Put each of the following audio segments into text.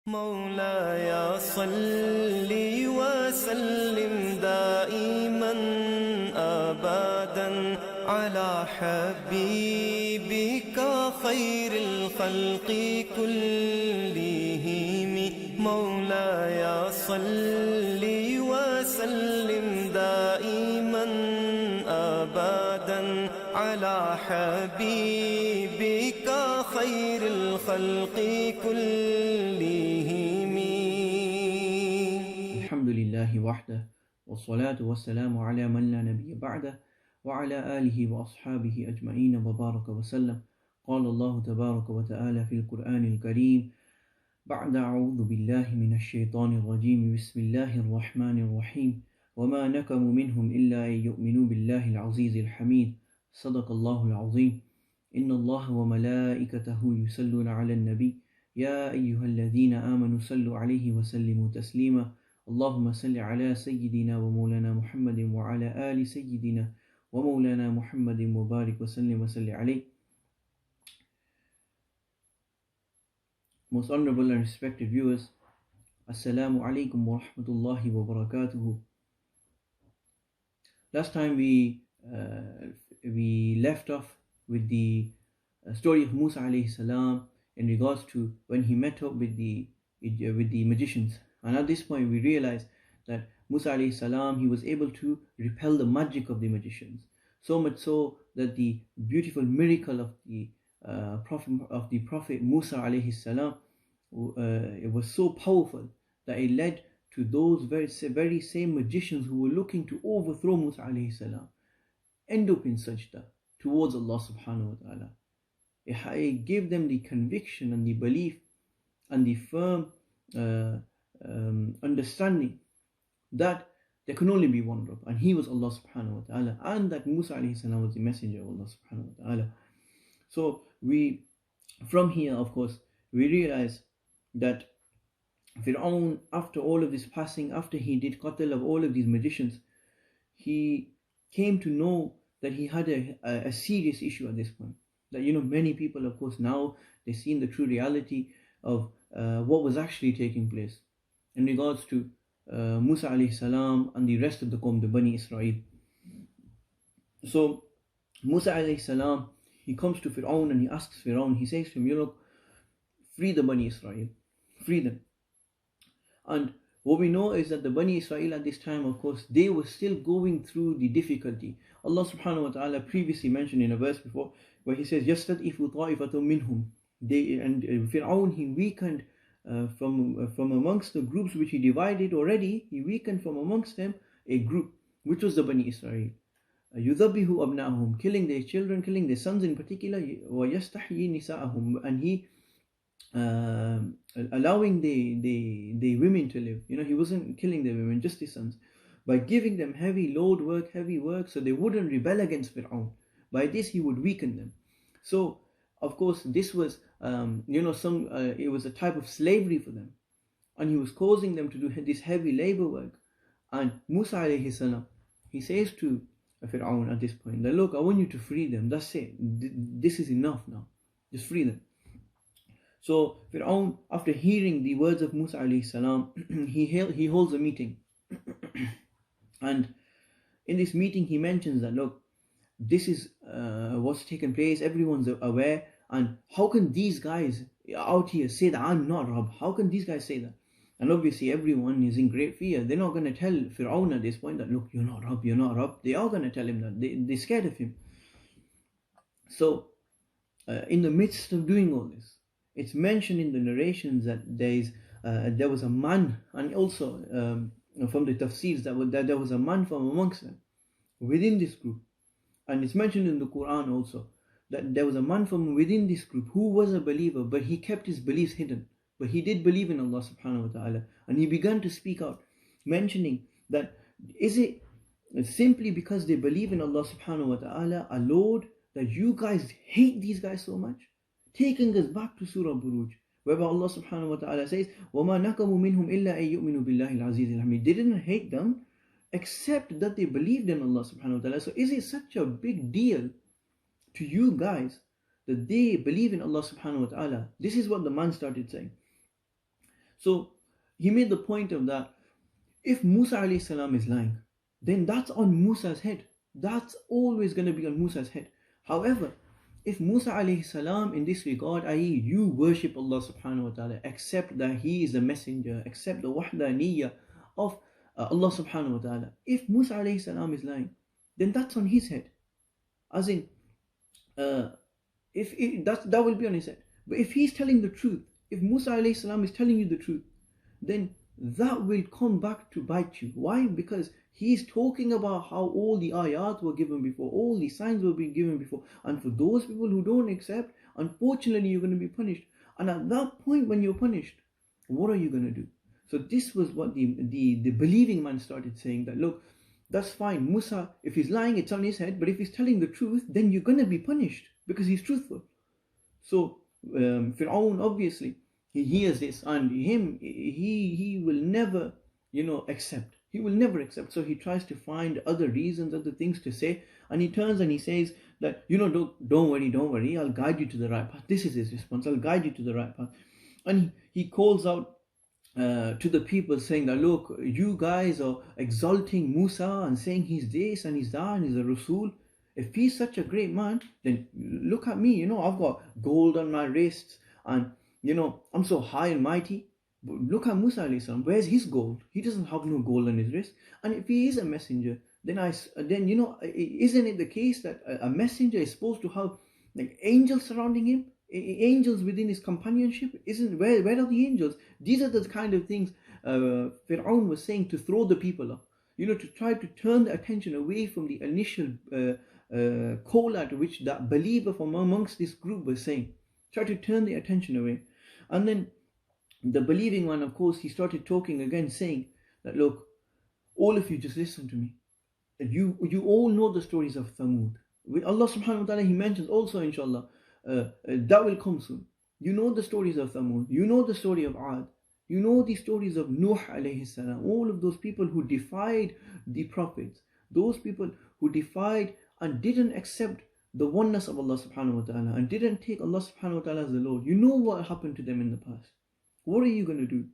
مولاي صل وسلم دائما أبدا على حبيبك خير الخلق كلهم مولاي صل وسلم دائما أبدا على حبيبك خير الخلق كلهم. الحمد لله وحده والصلاة والسلام على من لا نبي بعده وعلى آله وأصحابه أجمعين وبارك وسلم. قال الله تبارك وتعالى في القرآن الكريم بعد أعوذ بالله من الشيطان الرجيم بسم الله الرحمن الرحيم وما نكموا منهم إلا أن يؤمنوا بالله العزيز الحميد صدق الله العظيم. إن الله وملائكته يصلون على النبي يا أيها الذين آمنوا صلوا عليه وسلموا تسليما. اللهم صل على سيدنا ومولانا محمد وعلى آل سيدنا ومولانا محمد وبارك وسلم وصل عليه. Most honorable and respected viewers, Assalamu alaikum wa rahmatullahi wa barakatuhu. Last time we left off with the story of Musa alayhi salam in regards to when he met up with the magicians. And at this point we realized that Musa alayhi salam, he was able to repel the magic of the magicians. So much so that the beautiful miracle of the Prophet Musa alayhi salam, it was so powerful that it led to those very same magicians who were looking to overthrow Musa alayhi salam end up in sajda towards Allah subhanahu wa ta'ala. It gave them the conviction and the belief and the firm understanding that there can only be one Rabb, and He was Allah subhanahu wa ta'ala, and that Musa alayhi salam was the messenger of Allah subhanahu wa ta'ala. So from here, of course, we realize that Fir'aun, after all of this passing, after he did qatl of all of these magicians, he came to know that he had a serious issue at this point. That, many people, of course, now they've seen the true reality of what was actually taking place in regards to Musa alayhi salam and the rest of the Qawm, the Bani Israel. So Musa alayhi salam, he comes to Fir'aun and he asks Fir'aun, he says to him, free the Bani Israel, free them. And what we know is that the Bani Israel at this time, of course, they were still going through the difficulty. Allah subhanahu wa ta'ala previously mentioned in a verse before, where He says, يَسْتَدْئِفُ طَائِفَةٌ مِّنْهُمْ. And Fir'aun, he weakened from amongst the groups which he divided already, he weakened from amongst them a group, which was the Bani Israel. يُذَبِّهُ أَبْنَاءَهُمْ, killing their children, killing their sons in particular, وَيَسْتَحْيِي نِسَاءَهُم, and he allowing the women to live. He wasn't killing the women, just his sons, by giving them heavy work, so they wouldn't rebel against Fir'aun. By this he would weaken them. So of course this was it was a type of slavery for them, and he was causing them to do this heavy labor work. And Musa alayhi salam, he says to Fir'aun at this point that, look, I want you to free them. That's it. This is enough now. Just free them. So Fir'aun, after hearing the words of Musa alayhi salam, he holds a meeting. And in this meeting he mentions that, look, this is what's taken place, everyone's aware, and how can these guys out here say that I'm not Rabb? How can these guys say that? And obviously everyone is in great fear. They're not going to tell Fir'aun at this point that, look, you're not Rabb. They are going to tell him that. They're scared of him. So in the midst of doing all this, it's mentioned in the narrations that there was a man, and also from the tafsirs that there was a man from amongst them within this group. And it's mentioned in the Qur'an also that there was a man from within this group who was a believer, but he kept his beliefs hidden. But he did believe in Allah subhanahu wa ta'ala, and he began to speak out, mentioning that, is it simply because they believe in Allah subhanahu wa ta'ala, our Lord, that you guys hate these guys so much? Taking us back to Surah Buruj, where Allah subhanahu wa ta'ala says, وَمَا نَكَمُوا مِنْهُمْ إِلَّا أَن يُؤْمِنُوا بِاللَّهِ الْعَزِيزِ الْحَمِيدِ. They didn't hate them, except that they believed in Allah subhanahu wa ta'ala. So is it such a big deal to you guys that they believe in Allah subhanahu wa ta'ala? This is what the man started saying. So he made the point of that if Musa alayhi salam is lying, then that's on Musa's head. That's always going to be on Musa's head. However, if Musa alayhi salam in this regard, i.e. you worship Allah subhanahu wa ta'ala, accept that he is a messenger, accept the wahdaniyya of Allah subhanahu wa ta'ala. If Musa alayhi salam is lying, then that's on his head. As in, that will be on his head. But if he's telling the truth, if Musa alayhi salam is telling you the truth, then that will come back to bite you. Why? Because he's talking about how all the ayat were given before, all the signs were being given before, and for those people who don't accept, unfortunately you're going to be punished. And at that point when you're punished, what are you going to do? So this was what the believing man started saying, that look, that's fine, Musa, if he's lying, it's on his head, but if he's telling the truth, then you're going to be punished because he's truthful. So Fir'aun, obviously, he hears this, and he will never, accept. He will never accept. So he tries to find other reasons, other things to say, and he turns and he says that, don't worry, I'll guide you to the right path. This is his response, I'll guide you to the right path. And he calls out to the people saying that, look, you guys are exalting Musa and saying he's this and he's that and he's a Rasul. If he's such a great man, then look at me, I've got gold on my wrists and, I'm so high and mighty. But look at Musa alayhi salam, where's his gold? He doesn't have no gold on his wrist. And if he is a messenger, then isn't it the case that a messenger is supposed to have like angels surrounding him? Angels within his companionship? Where are the angels? These are the kind of things Fir'aun was saying to throw the people off, to try to turn the attention away from the initial call out which that believer from amongst this group was saying. Try to turn the attention away. And then the believing one, of course, he started talking again, saying that, look, all of you just listen to me. That you all know the stories of Thamud. With Allah subhanahu wa ta'ala, he mentions also, inshallah, that will come soon. You know the stories of Thamud. You know the story of Ad. You know the stories of Nuh ﷺ. Salam. All of those people who defied the prophets. Those people who defied and didn't accept the oneness of Allah subhanahu wa ta'ala and didn't take Allah subhanahu wa ta'ala as the Lord. You know what happened to them in the past. What are you going to do?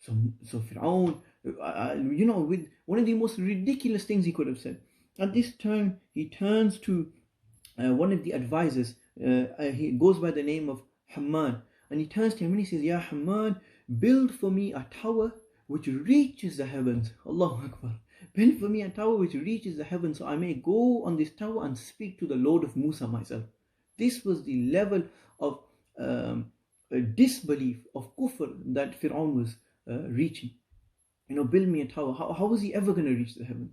So Fir'aun, with one of the most ridiculous things he could have said. At this time, he turns to one of the advisors. He goes by the name of Haman. And he turns to him and he says, Ya Haman, build for me a tower which reaches the heavens. Allahu Akbar. Build for me a tower which reaches the heavens, so I may go on this tower and speak to the Lord of Musa myself. This was the level of disbelief, of kufr that Fir'aun was reaching. Build me a tower. How was he ever going to reach the heavens?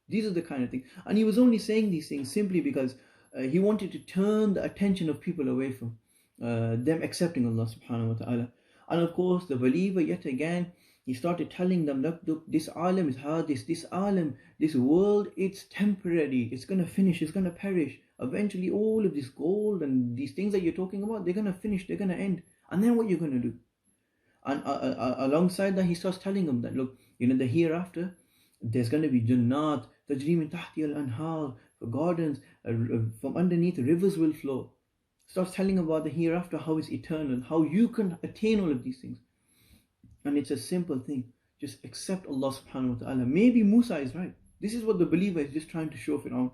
These are the kind of things. And he was only saying these things simply because he wanted to turn the attention of people away from them accepting Allah subhanahu wa ta'ala. And of course, the believer, yet again, he started telling them, look, this alam is hadis, this alam, this world, it's temporary, it's going to finish, it's going to perish. Eventually, all of this gold and these things that you're talking about, they're going to finish, they're going to end. And then what you're going to do? And alongside that, he starts telling them that, look, the hereafter, there's going to be jannat, tajri min tahti al-anhar, gardens, from underneath rivers will flow. Starts telling about the hereafter, how it's eternal, how you can attain all of these things. And it's a simple thing. Just accept Allah subhanahu wa ta'ala. Maybe Musa is right. This is what the believer is just trying to show Fir'aun.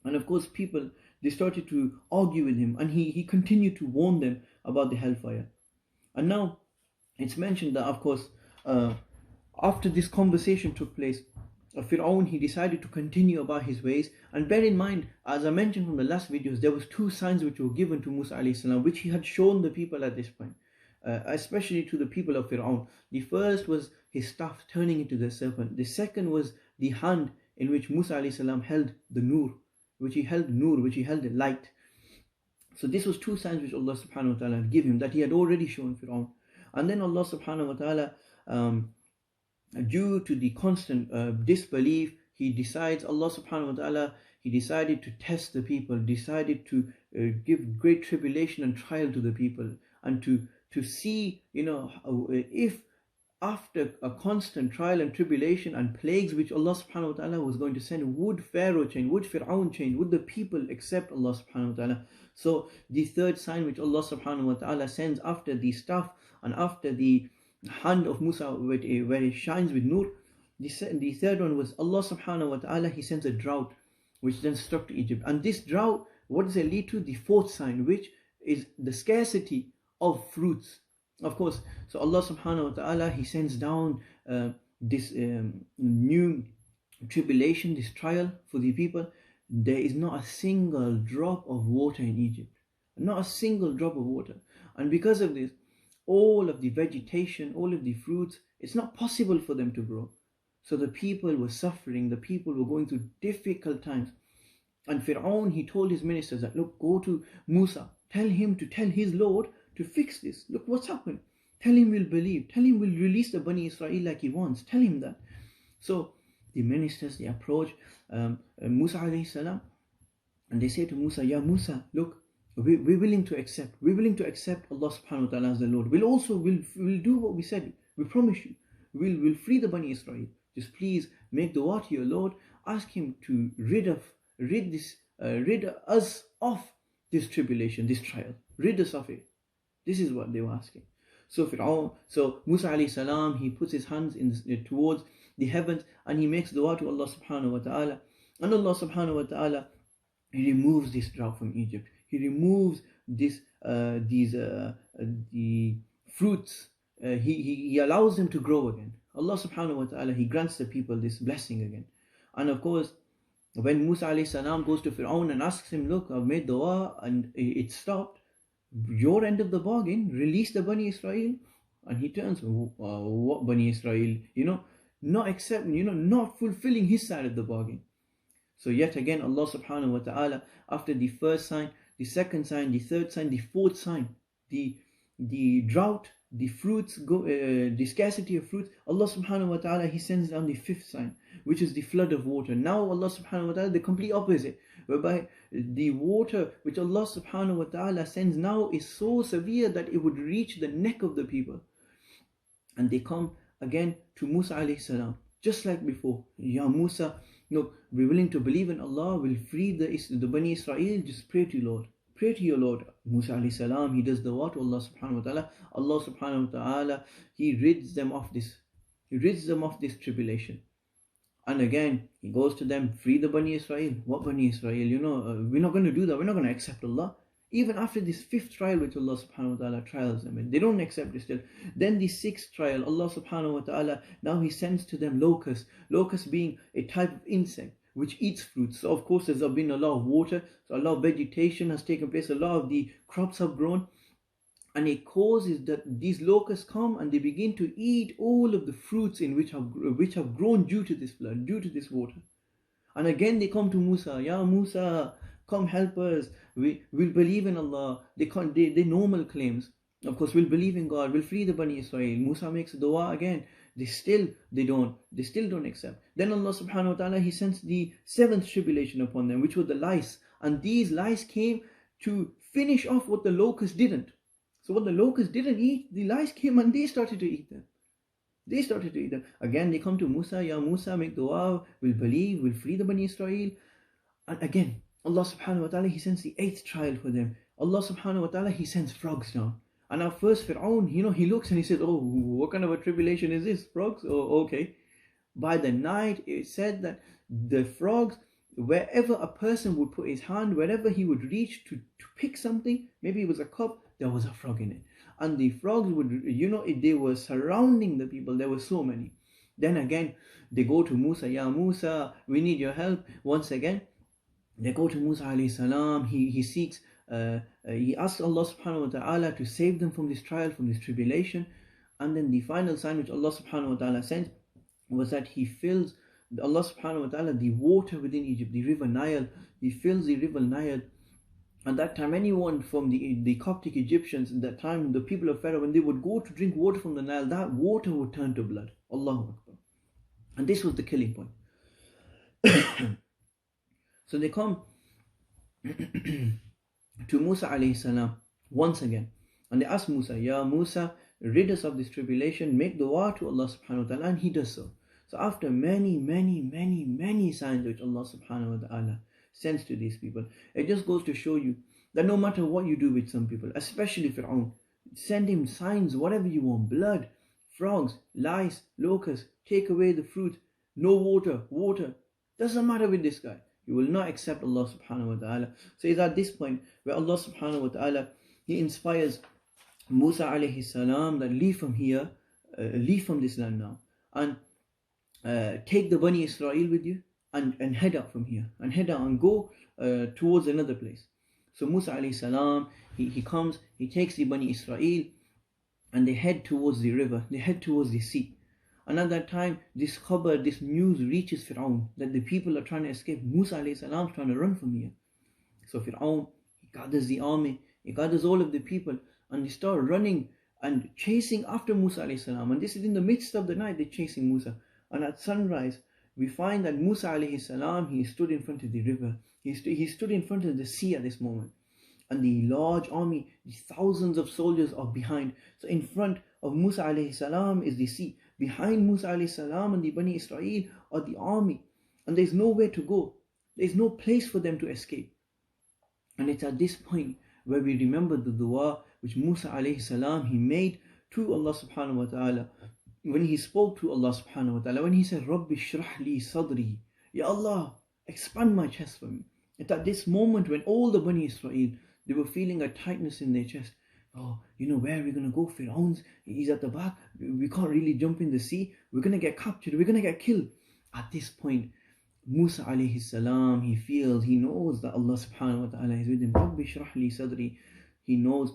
And of course, people, they started to argue with him. And he continued to warn them about the hellfire. And now, it's mentioned that, of course, after this conversation took place, Fir'aun, he decided to continue about his ways. And bear in mind, as I mentioned from the last videos, there was two signs which were given to Musa alayhi salam, which he had shown the people at this point. Especially to the people of Fir'aun. The first was his staff turning into the serpent. The second was the hand in which Musa alayhi salam held the nur, which he held the light. So this was two signs which Allah subhanahu wa ta'ala had given him, that he had already shown Fir'aun. And then Allah subhanahu wa ta'ala, due to the constant disbelief, Allah subhanahu wa ta'ala, he decided to test the people, decided to give great tribulation and trial to the people, and to see, if after a constant trial and tribulation and plagues which Allah subhanahu wa ta'ala was going to send, would Pharaoh change, would Fir'aun change, would the people accept Allah subhanahu wa ta'ala? So the third sign which Allah subhanahu wa ta'ala sends after the staff and after the hand of Musa where it shines with nur. The third one was Allah subhanahu wa ta'ala, he sends a drought which then struck to Egypt. And this drought, what does it lead to? The fourth sign, which is the scarcity of fruits. Of course, so Allah subhanahu wa ta'ala, he sends down this new tribulation, this trial for the people. There is not a single drop of water in Egypt. Not a single drop of water. And because of this, all of the vegetation, all of the fruits, it's not possible for them to grow. So the people were suffering, the people were going through difficult times. And Fir'aun, he told his ministers that, look, go to Musa, tell him to tell his Lord to fix this. Look what's happened. Tell him we'll believe. Tell him we'll release the Bani Israel like he wants. Tell him that. So the ministers, they approach Musa alayhi salam, and they say to Musa, Ya Musa, look, we're willing to accept. We're willing to accept Allah subhanahu wa ta'ala as the Lord. We'll do what we said. We promise you. We'll free the Bani Israel. Just please make dua to your Lord. Ask him to rid us of this tribulation, this trial. Rid us of it. This is what they were asking. So Musa alayhi salam, he puts his hands towards the heavens and he makes dua to Allah subhanahu wa ta'ala. And Allah subhanahu wa ta'ala, he removes this drought from Egypt. He removes the fruits. He allows them to grow again. Allah subhanahu wa ta'ala, he grants the people this blessing again. And of course, when Musa alayhi salam goes to Fir'aun and asks him, look, I've made dua and it stopped. Your end of the bargain, release the Bani Israel. And he turns, what Bani Israel? Not fulfilling his side of the bargain. So yet again, Allah subhanahu wa ta'ala, after the first sign, the second sign, the third sign, the fourth sign, the drought, the fruits, the scarcity of fruits, Allah subhanahu wa ta'ala, he sends down the fifth sign, which is the flood of water. Now Allah subhanahu wa ta'ala, the complete opposite, whereby the water which Allah subhanahu wa ta'ala sends now is so severe that it would reach the neck of the people. And they come again to Musa alayhi salam, just like before. Ya Musa, look, we're willing to believe in Allah, we'll free the Bani Israel, just pray to your Lord. Pray to your Lord. Musa alayhi salam, he does dua to Allah subhanahu wa ta'ala. Allah subhanahu wa ta'ala, he rids them of this. He rids them of this tribulation. And again, he goes to them, free the Bani Israel. What Bani Israel? We're not going to do that. We're not going to accept Allah. Even after this fifth trial which Allah subhanahu wa ta'ala trials them, and they don't accept it still. Then the sixth trial, Allah subhanahu wa ta'ala, now he sends to them locusts. Locusts being a type of insect which eats fruits. So of course there's been a lot of water, so a lot of vegetation has taken place, a lot of the crops have grown, and it causes that these locusts come and they begin to eat all of the fruits in which have grown due to this flood, due to this water. And again they come to Musa, Ya Musa, come help us, we'll believe in Allah. They normal claims. Of course, we'll believe in God, we'll free the Bani Israel. Musa makes dua again. They still don't accept. Then Allah subhanahu wa ta'ala, he sends the seventh tribulation upon them, which were the lice. And these lice came to finish off what the locusts didn't. So what the locusts didn't eat, the lice came and they started to eat them. Again, they come to Musa, Ya Musa, make dua, we'll believe, we'll free the Bani Israel. And again, Allah subhanahu wa ta'ala, he sends the eighth trial for them. Allah subhanahu wa ta'ala, he sends frogs down. And at first Fir'aun, he looks and he says, oh, what kind of a tribulation is this? Frogs? Oh, okay. By the night, it said that the frogs, wherever a person would put his hand, wherever he would reach to pick something, maybe it was a cup, there was a frog in it. And the frogs would, they were surrounding the people. There were so many. Then again, they go to Musa, Ya Musa, we need your help. Once again, they go to Musa alayhi salam, he seeks, he asks Allah subhanahu wa ta'ala to save them from this trial, from this tribulation. And then the final sign which Allah subhanahu wa ta'ala sent was that he fills, Allah subhanahu wa ta'ala, the water within Egypt, the river Nile, he fills the river Nile. At that time, anyone from the Coptic Egyptians, at that time, the people of Pharaoh, when they would go to drink water from the Nile, that water would turn to blood. Allahu Akbar. And this was the killing point. So they come to Musa alayhi salam once again, and they ask Musa, Ya Musa, rid us of this tribulation, make dua to Allah subhanahu wa ta'ala, and he does so. So after many signs which Allah subhanahu wa ta'ala sends to these people, it just goes to show you that no matter what you do with some people, especially Fir'aun, send him signs, whatever you want, blood, frogs, lice, locusts, take away the fruit, no water, water. Doesn't matter with this guy. He will not accept Allah subhanahu wa ta'ala. So it's at this point where Allah subhanahu wa ta'ala, He inspires Musa alayhi salam that leave from here, leave from this land now, and take the Bani Israel with you, and head out from here, and head out and go towards another place. So Musa alayhi salam, he comes, he takes the Bani Israel, and they head towards the river, they head towards the sea. And at that time, this khabar, this news reaches Fir'aun, that the people are trying to escape. Musa alayhi salam is trying to run from here. So Fir'aun, he gathers the army, he gathers all of the people, and they start running and chasing after Musa alayhi salam. And this is in the midst of the night, they're chasing Musa. And at sunrise, we find that Musa alayhi salam, he stood in front of the river. He stood in front of the sea at this moment. And the large army, the thousands of soldiers are behind. So in front of Musa alayhi salam is the sea. Behind Musa alayhi salam and the Bani Israel are the army. And there's nowhere to go. There's no place for them to escape. And it's at this point where we remember the dua which Musa alayhi salam, he made to Allah subhanahu wa ta'ala. When he spoke to Allah subhanahu wa ta'ala, when he said, Rabbi shrah li sadri, Ya Allah, expand my chest for me. It's at this moment when all the Bani Israel, they were feeling a tightness in their chest. Oh, where are we going to go? Fir'aun's, he's at the back. We can't really jump in the sea. We're going to get captured. We're going to get killed. At this point, Musa alayhi salam, he knows that Allah subhanahu wa ta'ala is with him. Rabbi shrah li sadri. He knows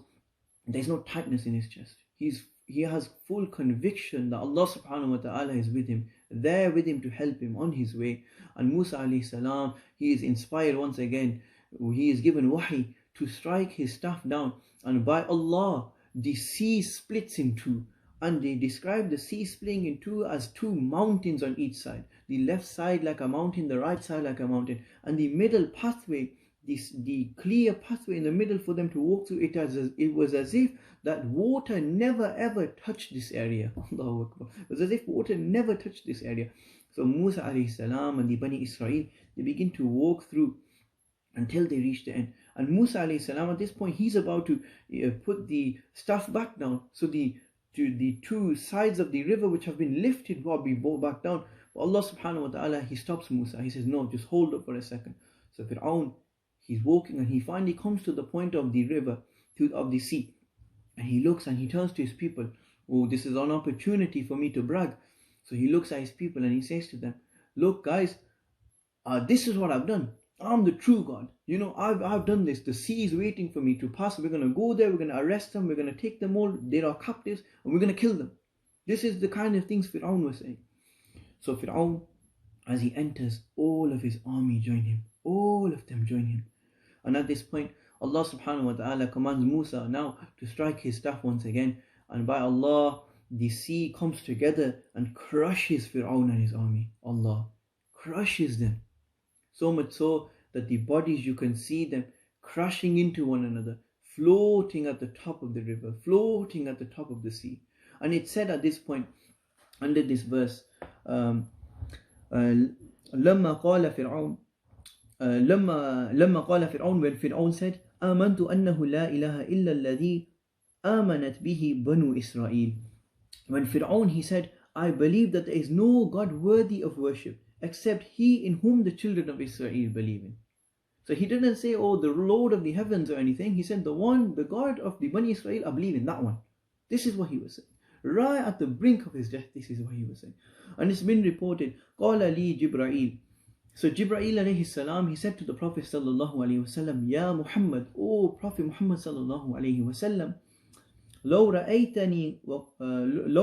there's no tightness in his chest. He has full conviction that Allah subhanahu wa ta'ala is with him, there with him to help him on his way. And Musa alayhi salam, he is inspired once again. He is given wahi to strike his staff down, and by Allah the sea splits in two. And they describe the sea splitting in two as two mountains on each side, the left side like a mountain, the right side like a mountain, and the middle pathway, the clear pathway in the middle for them to walk through. It was as if that water never ever touched this area. Allahu Akbar. It was as if water never touched this area. So Musa alayhi salam and the Bani Israel, they begin to walk through until they reach the end. And Musa alayhi salam, at this point, he's about to put the staff back down. So the two sides of the river which have been lifted will be brought back down. But Allah subhanahu wa ta'ala, he stops Musa. He says, no, just hold up for a second. So Fir'aun, he's walking, and he finally comes to the point of the river, of the sea. And he looks and he turns to his people. Oh, this is an opportunity for me to brag. So he looks at his people and he says to them, look guys, this is what I've done. I'm the true God. I've done this. The sea is waiting for me to pass. We're going to go there. We're going to arrest them. We're going to take them all. They are captives. And we're going to kill them. This is the kind of things Fir'aun was saying. So Fir'aun, as he enters, all of his army join him. All of them join him. And at this point, Allah subhanahu wa ta'ala commands Musa now to strike his staff once again. And by Allah, the sea comes together and crushes Fir'aun and his army. Allah crushes them. So much so that the bodies, you can see them crashing into one another, floating at the top of the river, floating at the top of the sea. And it said at this point, under this verse, لما قال فرعون when Fir'aun said, آمنت أنه لا إله إلا الذي آمنت به بنو إسرائيل. When Fir'aun, he said, I believe that there is no God worthy of worship except he in whom the children of Israel believe in. So he didn't say, oh, the Lord of the heavens or anything. He said, the God of the Bani Israel, I believe in that one. This is what he was saying. Right at the brink of his death, this is what he was saying. And it's been reported, قال لي جبرائيل. So Jibreel alayhi salam, he said to the Prophet sallallahu alayhi wasallam, Ya Muhammad, O Prophet Muhammad sallallahu alayhi wasallam, لو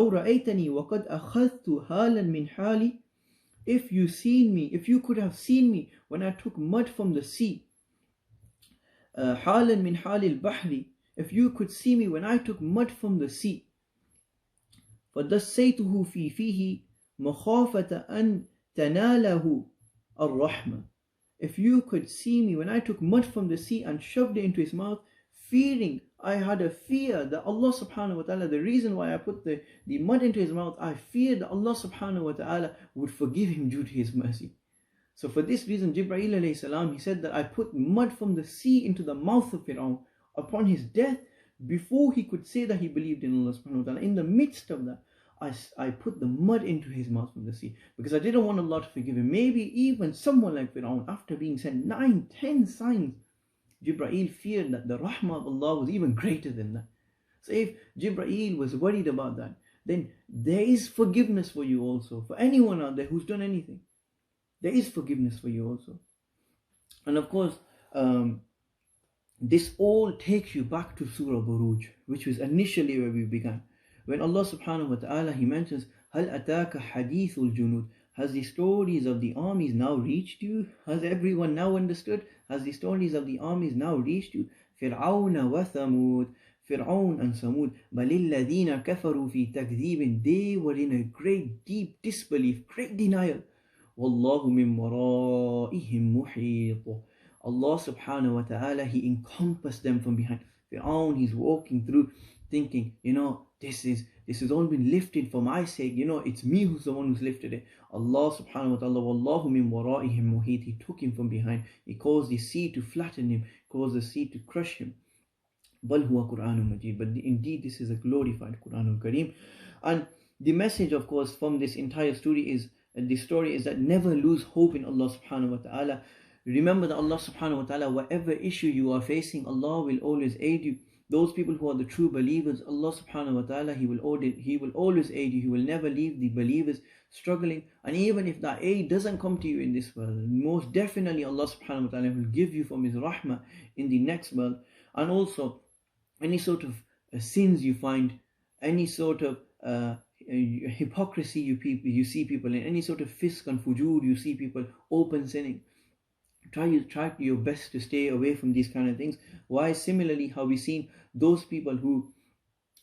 رأيتني وقد أخذت حالا من حالي. If you could have seen me when I took mud from the sea, حالا من حال البحر, if you could see me when I took mud from the sea, فدسيته في فيه مخافة أن تناله الرحمة. If you could see me when I took mud from the sea and shoved it into his mouth, I had a fear that Allah subhanahu wa ta'ala, the reason why I put the mud into his mouth, I feared that Allah subhanahu wa ta'ala would forgive him due to his mercy. So for this reason, Jibreel alayhi salam, he said that I put mud from the sea into the mouth of Fir'aun upon his death, before he could say that he believed in Allah subhanahu wa ta'ala. In the midst of that, I put the mud into his mouth from the sea, because I didn't want Allah to forgive him. Maybe even someone like Fir'aun, after being sent 9, 10 signs, Jibreel feared that the rahmah of Allah was even greater than that. So if Jibreel was worried about that, then there is forgiveness for you also. For anyone out there who's done anything, there is forgiveness for you also. And of course, this all takes you back to Surah Buruj, which was initially where we began. When Allah subhanahu wa ta'ala, He mentions, هَلْ أَتَاكَ حَدِيثُ الْجُنُودِ, has the stories of the armies now reached you? Has everyone now understood? Has the stories of the armies now reached you? فِرْعَوْنَ وَثَمُودَ, Fir'aun and Samud, بَلِ الَّذِينَ كَفَرُوا فِي تَكْذِيبٍ, they were in a great deep disbelief, great denial. وَاللَّهُ مِن وَرَائِهِمْ مُحِيطٌ, Allah subhanahu wa ta'ala, He encompassed them from behind. Fir'aun, he's walking through thinking, this has all been lifted for my sake, it's me who's the one who's lifted it. Allah subhanahu wa ta'ala, وَاللَّهُ مِن وَرَائِهِمْ مُحِيطٌ, He took him from behind. He caused the sea to flatten him, caused the sea to crush him. بَلْ هُوَ قُرْآنٌ مَجِيدٌ, but indeed this is a glorified Qur'an al-Kareem. And the message, of course, from this entire story is that never lose hope in Allah subhanahu wa ta'ala. Remember that Allah subhanahu wa ta'ala, whatever issue you are facing, Allah will always aid you. Those people who are the true believers, Allah subhanahu wa ta'ala, He will always aid you. He will never leave the believers struggling. And even if that aid doesn't come to you in this world, most definitely Allah subhanahu wa ta'ala will give you from His rahmah in the next world. And also, any sort of sins you find, any sort of hypocrisy you see people in, any sort of fisk and fujur you see people open sinning, try your best to stay away from these kind of things. Why? Similarly, how we've seen those people who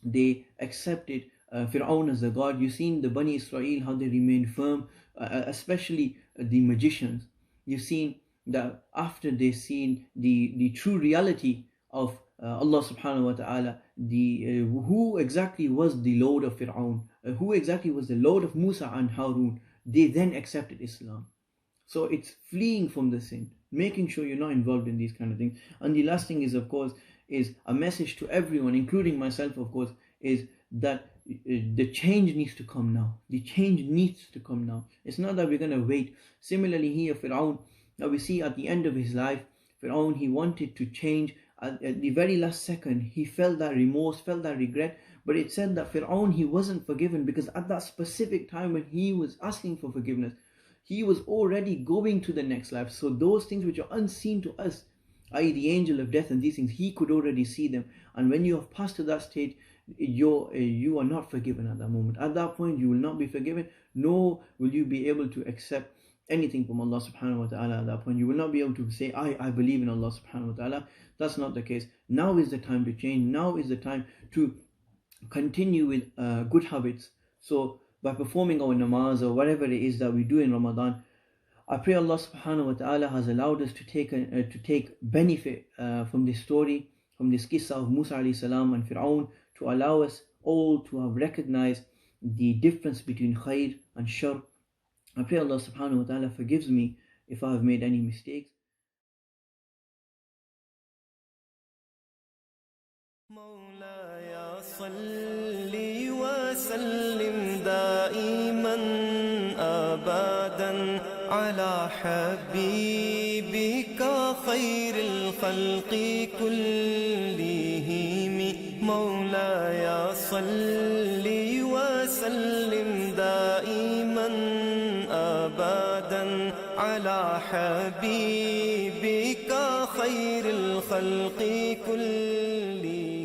they accepted Fir'aun as a god, you've seen the Bani Israel, how they remained firm, especially the magicians. You've seen that after they've seen the true reality of Allah subhanahu wa ta'ala, who exactly was the Lord of Fir'aun, who exactly was the Lord of Musa and Harun, they then accepted Islam. So it's fleeing from the sin, making sure you're not involved in these kind of things. And the last thing is, of course, is a message to everyone, including myself, of course, is that the change needs to come now. The change needs to come now. It's not that we're going to wait. Similarly here, Fir'aun, now we see at the end of his life, Fir'aun, he wanted to change. At the very last second, he felt that remorse, felt that regret. But it said that Fir'aun, he wasn't forgiven, because at that specific time when he was asking for forgiveness, he was already going to the next life. So those things which are unseen to us, i.e. the angel of death and these things, he could already see them. And when you have passed to that stage, you are not forgiven at that moment. At that point, you will not be forgiven, nor will you be able to accept anything from Allah subhanahu wa ta'ala at that point. You will not be able to say, I believe in Allah subhanahu wa ta'ala. That's not the case. Now is the time to change. Now is the time to continue with good habits. So by performing our namaz or whatever it is that we do in Ramadan, I pray Allah subhanahu wa ta'ala has allowed us to take benefit from this story, from this qissa of Musa alayhi salam and Fir'aun, to allow us all to have recognized the difference between khair and shar. I pray Allah subhanahu wa ta'ala forgives me if I have made any mistakes. مولاي صل وسلم دائما أبدا على حبيبك خير الخلق كلهم. مولاي صل وسلم دائما أبدا على حبيبك خير الخلق كلهم.